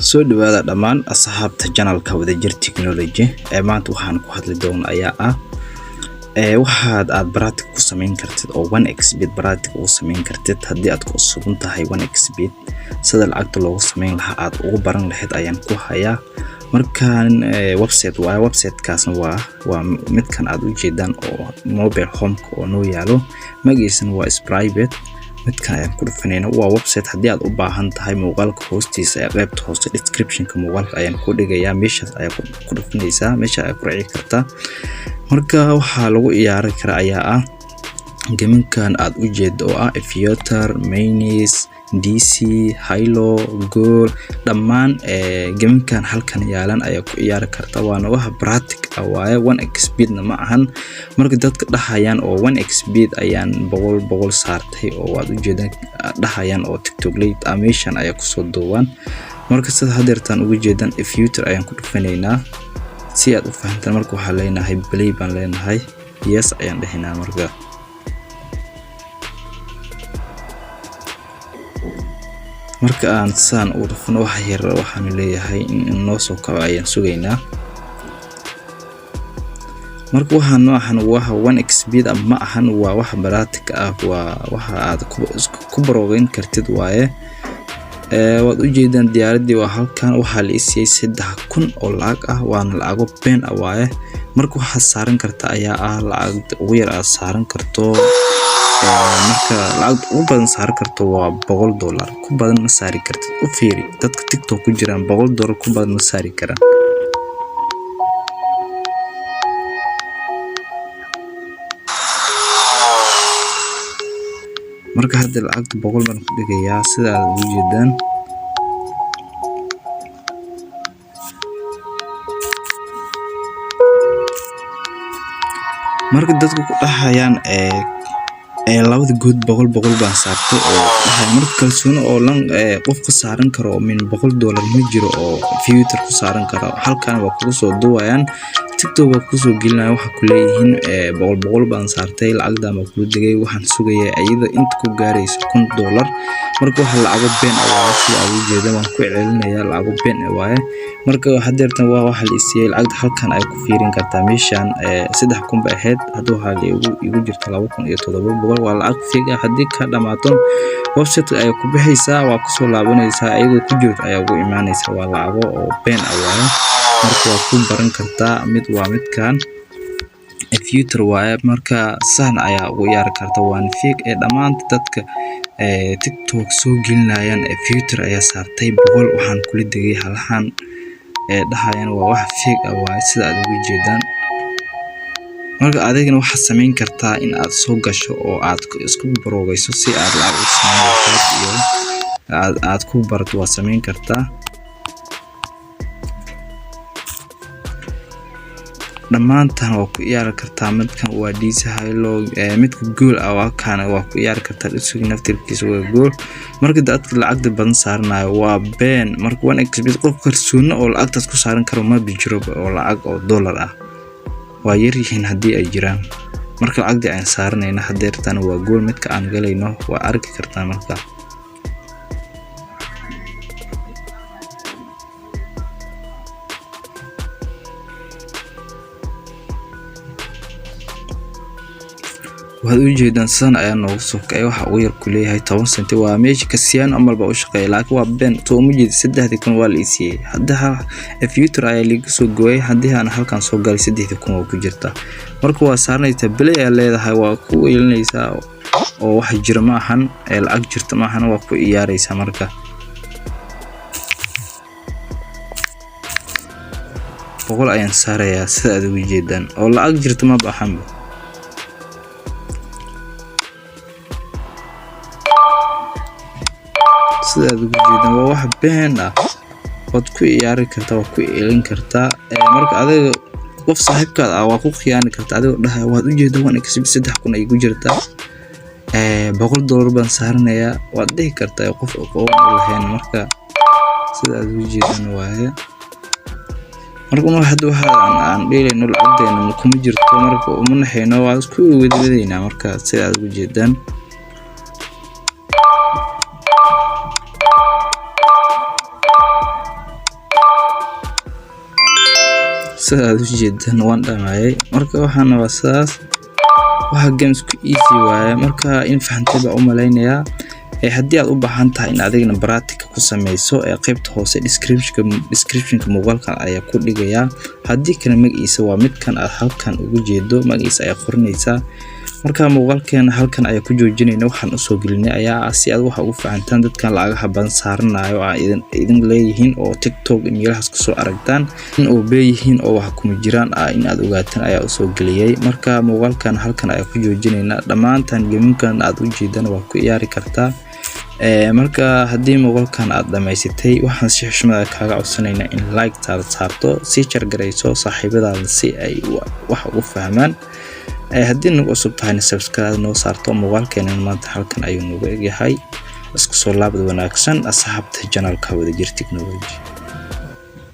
soo dhawaada dhammaan asxaabta channelka Wadajir Technology maanta waxaan ku hadli doonaa ayaa waxaad practice ku sameyn kartid oo 1xbet practice u sameyn kartid haddii aad ku sugan tahay 1xbet sida lacagta loogu sameyn lahaa aad ugu baran lahayd ayaan ku hayaa markaan website-kaasna waa midkan aad u jeedaan oo mobile home oo noo yaalo magaciisana waa private midkan ayaan ku dhufanayna waa website haddii aad u baahan tahay muuqaalka hoostiisa ee qaybta hoose description-ka muuqaalka ayaan ku dhigayaa meeshaas ayaa ku dhufanaysaa meesha ay ku raaci kartaa marka waxa lagu ciyaari kara ayaa gaminkan aad u jeedo oo Aviator Minis DC Hilo Goal dhammaan gaminkan halkan yaalan ayaa ku ciyaari kartaa waana wax practice waaye 1xbet ma ahan marka dadka dhahayaan oo 1xbet ayaan boqol saartay oo waad u jeedaan dhahayaan oo TikTok late animation ayaa ku soo duubaan marka sida hadeertan ugu jeedaan Aviator ayaan ku dhufanaynaa si aad u fahantaan marka waxa leenahay play baan leenahay yes ayaan dhahaynaa marka aan saan u dhufno waxa yar waxaan leeyahay in noo soo kaco ayaan sugaynaa marka waxaan noocan waxa 1xbet ma ahan waa wax practice waa waxa aad ku baroogayn kartid waaye waad u jeedaan diyaaradii waa halkan waxa la isiyay 3000 oo lacag waana lacago been waaye marka waxa saaran karta ayaa lacag ugu yar aad saaran karto marka lacag ugu badan saaran karto waa $100 ku badan ma saari kartid u fiiri dadka TikTok ku jiraan $100 ku badan ma saari karaan marka hadda lacagta 100 baan ku dhigayaa sida aad u jeedaan marka dadku ku dhahayaan labada good 100 baan saartay oo marka kalsoon oo lan qof ka saaran karo oo min $100 ma jiro oo Aviator ku saaran karo halkan waa ku soo duwayaan TikTok waa ku soo gelinaya waxa ku leeyihiin 100 baan saartay lacagda ma ku dhigay waxaan sugayaa ayada inta ku gaarayso $100 marka waxa lacago been waa si aad u jeedo waan ku celinayaa lacago been waaye marka hadeertan waa waxa la isiyay lacagta halkan ay ku fiirin kartaa meeshan 3000 ba ahayd hadda waxa igu jirta 2700 waa lacag fiiga haddii ka dhamaato website ay ku bixaysaa waa ku soo laabanaysaa ayagoo ku jirto ayaa ugu imaanaysaa waa lacago oo been waaye marka waa ku baran kartaa mid waa midkan Aviator waaye marka sahn ayaa ugu ciyaari kartaa waan fake dhammaan dadka TikTok soo gelinayaan Aviator ayaa saartay 100 waxaan kula digay halahan dhahayaan waa wax fake waaye sida aad ugu jeedaan marka adeegna waxa sameyn kartaa in aad soo gasho oo aad isku baroogayso si aad lacag u samayso iyo aad ku barato waa sameyn kartaa dhamaantan waa ku ciyaari kartaa midkan waa DC Hilo midka goal kana waa ku ciyaari kartaa isugu naftirkiisa waa goal marka dadka lacagta badan saaranayo waa been marka 1xbet qof kalsoon oo lacagtaas ku saaran karo ma bijiro oo lacag oo dollar waa yar yihiin haddii ay jiraan marka lacagta aan saaranayna hadeertan waa goal midka aan galayno waa arki kartaa marka waxaad u jeedaan san ayaa noogu soo kacay waxa uu yar ku leeyahay 10 senti waa meesha kasiyaan amalba u shaqeeyay laakiin waa been soo ma jeed 3000 waa la isiyay hadda Aviator ayaa liiga soo gooyay haddii aan halkan soo galay 3000 oo ku jirta marka waa saarnayta play ayaa leedahay waa ku yeelanaysaa oo wax jira ma ahan lacag jirta ma ahan waa ku ciyaaraysaa marka boqol ayaan saarayaa sida aad ugu jeedaan oo lacag jirta ma baahan sida aad ugu jeedaan waa wax been waad ku ciyaari kartaa waa ku eelin kartaa marka adiga qof saaxiibkaad waa ku khiyaani kartaa adiga dhahay waad u jeedaa 1xbet 3000 ay ku jirtaa $100 baan saaranayaa waad dhihi kartaa qof aqoon u lahayn marka sida aad ugu jeedaan waaye marka waxa aan dheelayno lacagteena kuma jirto marka uma naxayno waa isku wadadeynaa marka sida aad ugu jeedaan sidaad u jeedaan waan dhamaayay marka waxaan waa sidaas waxa games ku easy waaye marka in fahantada u maleynaya haddii aad u baahan tahay in adigna practice ku sameyso qaybta hoose description-ka muuqaalkan ayaa ku dhigaya haddii kale magaciisa waa midkan aad halkan ugu jeedo magaciisa ayaa qoranaysaa marka muuqaalkeena halkan ayaa ku joojinayna waxaan u soo gelinay ayaa si aad waxa ugu fahantaan dadkan lacagaha badan saaranayo idin leeyihiin oo TikTok meelahaas ku soo aragtaan in oo beeyihiin oo wax kuma jiraan in aad ogaataan ayaa u soo geliyay marka muuqaalkan halkan ayaa ku joojinayna dhamaantan gaminkan aad u jeedaan waa ku ciyaari kartaa marka haddii muuqaalkan aad dhameysatay waxaan si xushmad kaaga codsanaynaa in like taad saarto si jargarayso saaxiibadaada si ay wax ugu fahmaan haddii nagu cusub tahayna subscribe noo saarto muuqaalkeena maanta halkan ayuu nagu egyahay isku soo laabad wanaagsan asxaabta channelka Wadajir Technology